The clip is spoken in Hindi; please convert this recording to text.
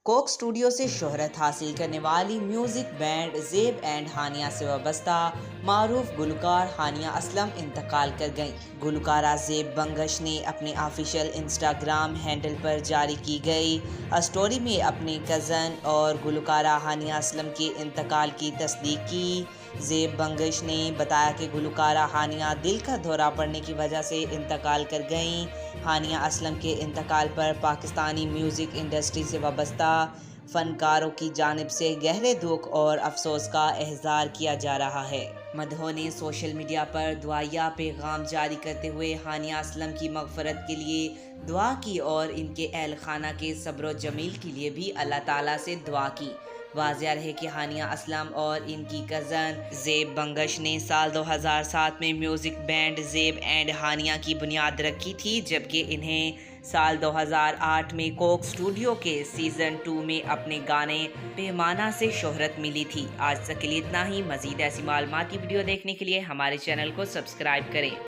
कोक स्टूडियो से शोहरत हासिल करने वाली म्यूजिक बैंड ज़ेब एंड हानिया से वाबस्ता मारूफ गुलकार हानिया असलम इंतकाल कर गईं। गुलकारा ज़ेब बंगश ने अपने ऑफिशियल इंस्टाग्राम हैंडल पर जारी की गई स्टोरी में अपने कज़न और गुलकारा हानिया असलम के इंतकाल की तस्दीक की। ज़ेब बंगश ने बताया कि गुलकारा हानिया दिल का दौरा पड़ने की वजह से इंतकाल कर गईं। हानिया असलम के इंतकाल पर पाकिस्तानी म्यूज़िक इंडस्ट्री से वाबस्ता फनकारों की जानिब से गहरे दुख और अफसोस का इज़हार किया जा रहा है। मदहों ने सोशल मीडिया पर दुआया पैगाम जारी करते हुए हानिया असलम की मगफरत के लिए दुआ की और इनके अहल खाना के सब्र जमील के लिए भी अल्लाह ताला से दुआ की। वाज़िया रहे कि हानिया असलम और इनकी कज़न ज़ेब बंगश ने साल 2007 में म्यूज़िक बैंड ज़ेब एंड हानिया की बुनियाद रखी थी, जबकि इन्हें साल 2008 में कोक स्टूडियो के सीज़न 2 में अपने गाने पैमाना से शोहरत मिली थी। आज तक के लिए इतना ही। मज़ीद ऐसी मालूमाती वीडियो देखने के लिए हमारे चैनल को सब्सक्राइब करें।